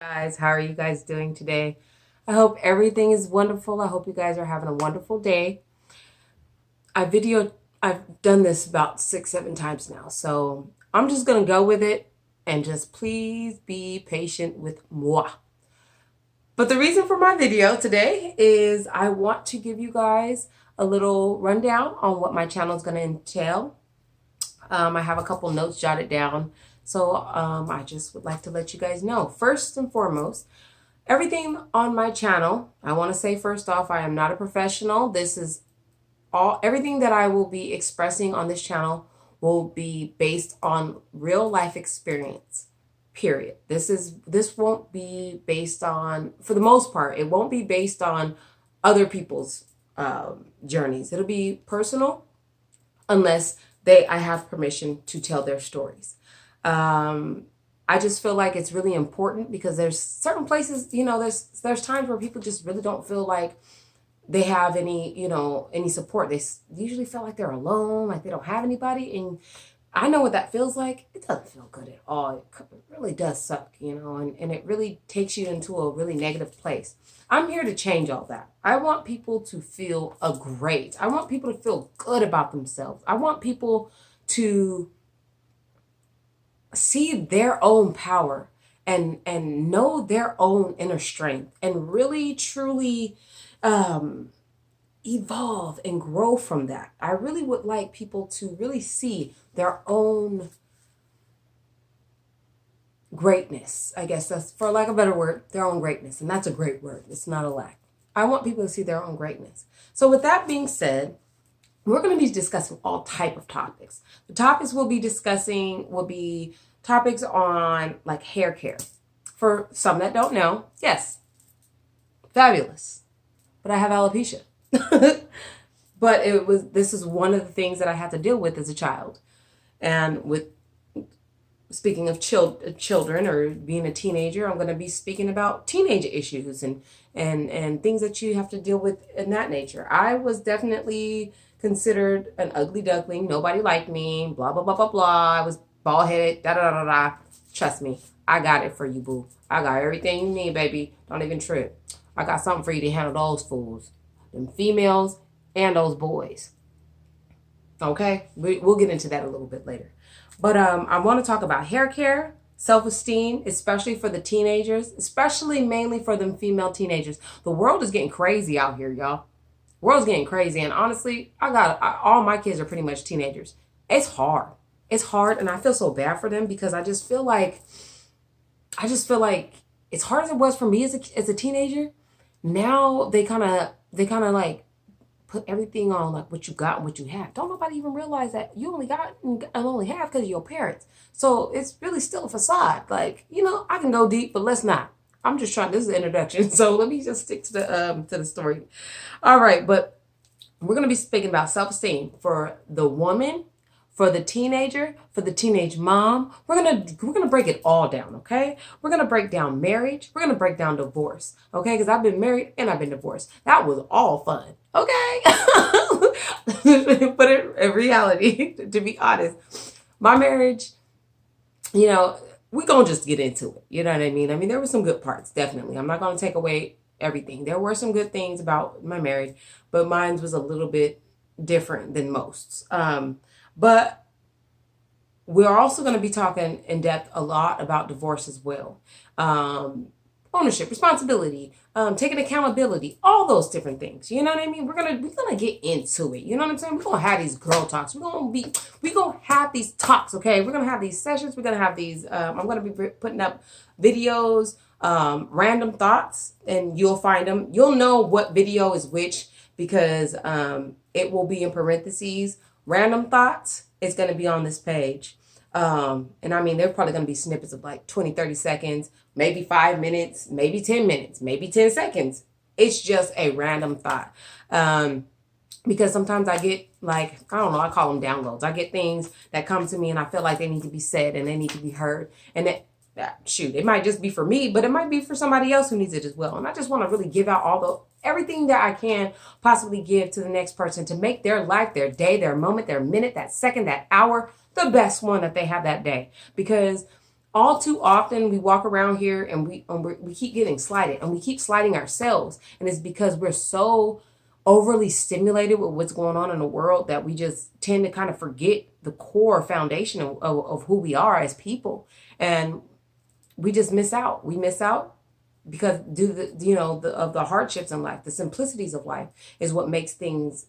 Guys, how are you guys doing today? I hope everything is wonderful. I hope you guys are having a wonderful day. I've done this about 6, 7 times now, so I'm just gonna go with it and just please be patient with moi. But the reason for my video today is I want to give you guys a little rundown on what my channel is gonna entail. I have a couple notes jotted down, so I just would like to let you guys know. First and foremost, everything on my channel, I want to say first off, I am not a professional. This is everything that I will be expressing on this channel will be based on real life experience. Period. This won't be based on, for the most part, it won't be based on other people's journeys. It'll be personal unless I have permission to tell their stories. I just feel like it's really important because there's certain places, there's times where people just really don't feel like they have any support. They usually feel like they're alone, like they don't have anybody. And I know what that feels like. It doesn't feel good at all. It really does suck, and it really takes you into a really negative place. I'm here to change all that. I want people to feel great. I want people to feel good about themselves. I want people to see their own power and know their own inner strength and really truly evolve and grow from that. I really would like people to really see their own greatness. I guess that's, for lack of a better word, their own greatness. And that's a great word. It's not a lack. I want people to see their own greatness. So with that being said, we're going to be discussing all type of topics. The topics we'll be discussing will be topics on like hair care. For some that don't know, yes, fabulous. But I have alopecia. But this is one of the things that I had to deal with as a child. And with speaking of children or being a teenager, I'm going to be speaking about teenage issues and things that you have to deal with in that nature. I was definitely considered an ugly duckling. Nobody liked me. Blah, blah, blah, blah, blah. I was bald headed. Da, da, da, da, da. Trust me. I got it for you, boo. I got everything you need, baby. Don't even trip. I got something for you to handle those fools. Them females and those boys. Okay? We'll get into that a little bit later. But I want to talk about hair care, self-esteem, especially for the teenagers, especially mainly for them female teenagers. The world is getting crazy out here, y'all. The world's getting crazy. And honestly, all my kids are pretty much teenagers. It's hard. It's hard. And I feel so bad for them because I just feel like as hard as it was for me as a teenager, now they kind of like put everything on like what you got and what you have. Don't nobody even realize that you only got and only have because of your parents. So it's really still a facade. Like, I can go deep, but let's not. I'm just trying. This is the introduction, so let me just stick to the story. All right, but we're gonna be speaking about self-esteem for the woman, for the teenager, for the teenage mom. We're gonna break it all down, okay? We're gonna break down marriage. We're gonna break down divorce, okay? Because I've been married and I've been divorced. That was all fun, okay? But in reality, to be honest, my marriage, we're gonna just get into it. You know what I mean? I mean, there were some good parts, definitely. I'm not gonna take away everything. There were some good things about my marriage, but mine was a little bit different than most. But we're also going to be talking in depth a lot about divorce as well. Ownership, responsibility, taking accountability, all those different things. You know what I mean? We're gonna get into it. You know what I'm saying? We're gonna have these girl talks. We're gonna have these talks, okay? We're gonna have these sessions. We're gonna have these, I'm gonna be putting up videos, random thoughts, and you'll find them. You'll know what video is which because it will be in parentheses. Random thoughts is going to be on this page. And I mean, they're probably going to be snippets of like 20, 30 seconds, maybe 5 minutes, maybe 10 minutes, maybe 10 seconds. It's just a random thought. Because sometimes I get like, I don't know, I call them downloads. I get things that come to me and I feel like they need to be said and they need to be heard. And it might just be for me, but it might be for somebody else who needs it as well. And I just want to really give out everything that I can possibly give to the next person to make their life, their day, their moment, their minute, that second, that hour, the best one that they have that day. Because All too often we walk around here and we keep getting slighted, and we keep slighting ourselves, and it's because we're so overly stimulated with what's going on in the world that we just tend to kind of forget the core foundation of who we are as people, and we just miss out. We miss out because due to of the hardships in life. The simplicities of life is what makes things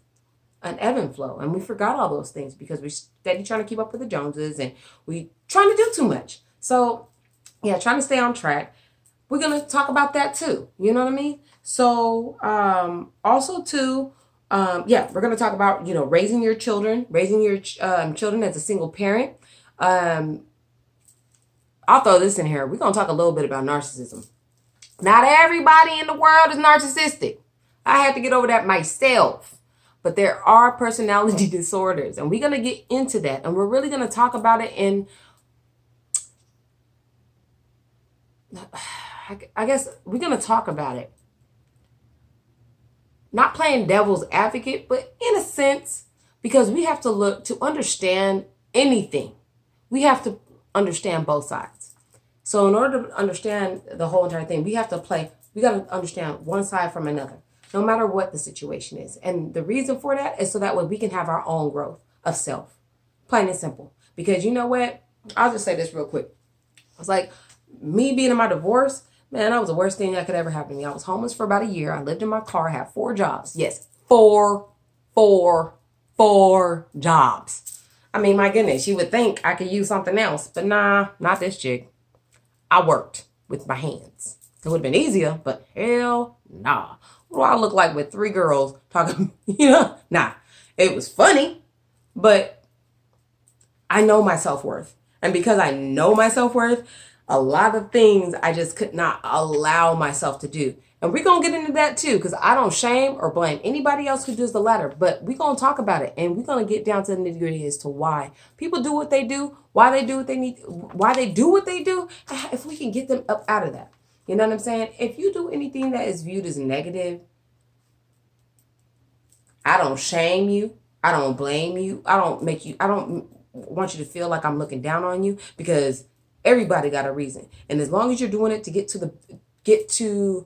an ebb and flow, and we forgot all those things because we steady trying to keep up with the Joneses, and we trying to do too much. So yeah, trying to stay on track. We're gonna talk about that too. You know what I mean? So also too, yeah, we're gonna talk about raising your children, children as a single parent. Um, I'll throw this in here. We're gonna talk a little bit about narcissism. Not everybody in the world is narcissistic. I had to get over that myself. But there are personality disorders, and we're going to get into that, and we're really going to talk about it in, I guess we're going to talk about it. Not playing devil's advocate, but in a sense, because we have to look to understand anything. We have to understand both sides. So in order to understand the whole entire thing, we got to understand one side from another, no matter what the situation is. And the reason for that is so that way we can have our own growth of self. Plain and simple. Because you know what? I'll just say this real quick. It's like me being in my divorce, man, that was the worst thing that could ever happen to me. I was homeless for about a year. I lived in my car, had 4 jobs. Yes, four jobs. I mean, my goodness, you would think I could use something else, but nah, not this chick. I worked with my hands. It would have been easier, but hell nah. What do I look like with 3 girls talking? Nah. It was funny, but I know my self-worth. And because I know my self-worth, a lot of things I just could not allow myself to do. And we're going to get into that too, because I don't shame or blame anybody else who does the latter. But we're going to talk about it, and we're going to get down to the nitty-gritty as to why people do what they do, why they do what they need, why they do what they do, if we can get them up out of that. You know what I'm saying? If you do anything that is viewed as negative, I don't shame you. I don't blame you. I don't want you to feel like I'm looking down on you, because everybody got a reason. And as long as you're doing it to get to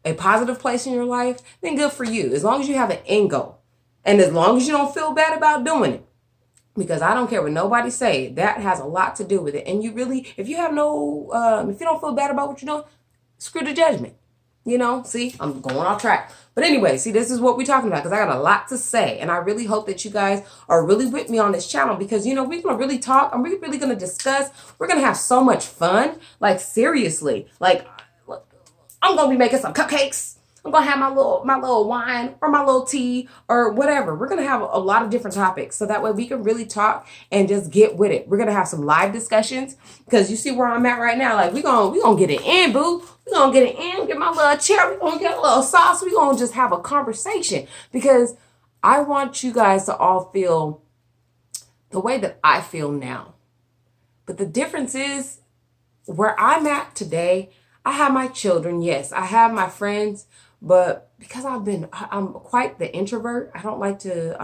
a positive place in your life, then good for you. As long as you have an end goal. And as long as you don't feel bad about doing it. Because I don't care what nobody say, that has a lot to do with it. And you really, if you don't feel bad about what you're doing, screw the judgment. See, I'm going off track. But anyway, see, this is what we're talking about, because I got a lot to say. And I really hope that you guys are really with me on this channel, because, we're going to really talk. I'm really going to discuss. We're going to have so much fun. Like, seriously. Like, I'm going to be making some cupcakes. I'm going to have my little wine or my little tea or whatever. We're going to have a lot of different topics, so that way we can really talk and just get with it. We're going to have some live discussions, because you see where I'm at right now. Like, we're going to get it in, boo. We're going to get it in, get my little chair. We're going to get a little sauce. We're going to just have a conversation, because I want you guys to all feel the way that I feel now. But the difference is, where I'm at today, I have my children. Yes, I have my friends. But because I'm quite the introvert, I don't like to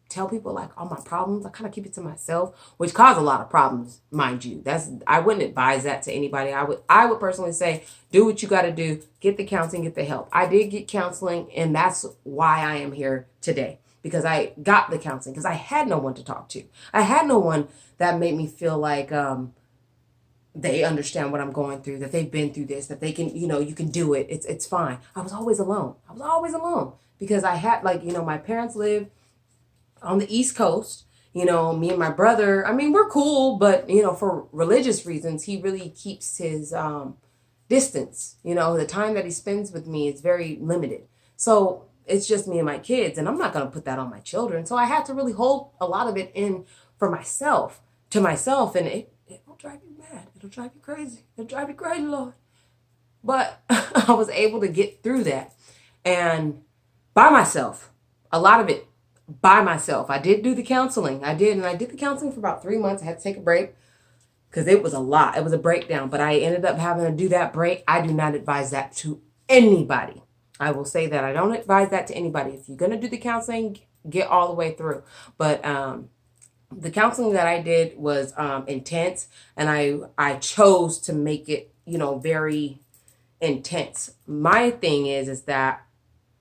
tell people like all my problems. I kind of keep it to myself, which caused a lot of problems, mind you. I wouldn't advise that to anybody. I would personally say, do what you got to do, get the counseling, get the help. I did get counseling, and that's why I am here today, because I got the counseling, because I had no one to talk to. I had no one that made me feel like they understand what I'm going through, that they've been through this, that they can, you can do it. It's fine. I was always alone. Because I had, my parents lived on the East Coast. Me and my brother, I mean, we're cool, but, for religious reasons, he really keeps his distance. The time that he spends with me is very limited. So it's just me and my kids, and I'm not going to put that on my children. So I had to really hold a lot of it in to myself, and it will drive you mad. It'll drive you crazy. It'll drive you crazy, Lord. But I was able to get through that, and by myself, a lot of it by myself. I did do the counseling. I did the counseling for about 3 months. I had to take a break because it was a lot. It was a breakdown, but I ended up having to do that break. I do not advise that to anybody. I will say that I don't advise that to anybody. If you're going to do the counseling, get all the way through. But the counseling that I did was intense, and I chose to make it, very intense. My thing is that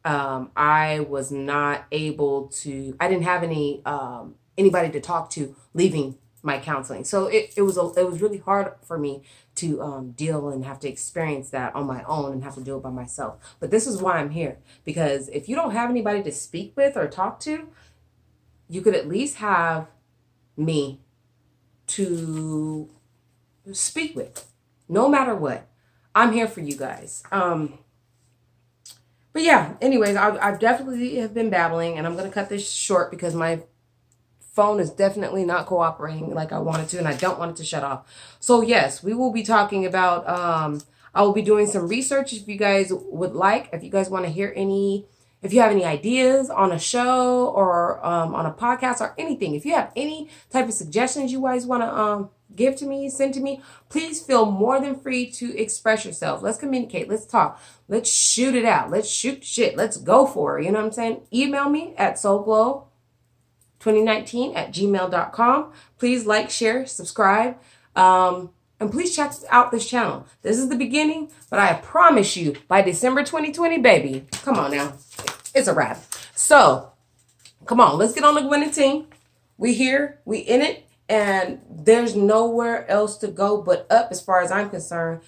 I was not able to. I didn't have anybody to talk to leaving my counseling, so it was really hard for me to deal and have to experience that on my own and have to do it by myself. But this is why I'm here, because if you don't have anybody to speak with or talk to, you could at least have me to speak with, no matter what. I'm here for you guys. But yeah, anyways, I've definitely have been babbling, and I'm going to cut this short because my phone is definitely not cooperating like I wanted to, and I don't want it to shut off. So yes, we will be talking about, I will be doing some research if you guys would like, if you guys want to hear if you have any ideas on a show or on a podcast or anything, if you have any type of suggestions you guys want to give to me, send to me, please feel more than free to express yourself. Let's communicate. Let's talk. Let's shoot it out. Let's shoot shit. Let's go for it. You know what I'm saying? Email me at soulglow2019@gmail.com. Please like, share, subscribe. And please check out this channel. This is the beginning, but I promise you, by December 2020, baby, come on now. It's a wrap. So, come on. Let's get on the winning team. We here. We in it. And there's nowhere else to go but up as far as I'm concerned.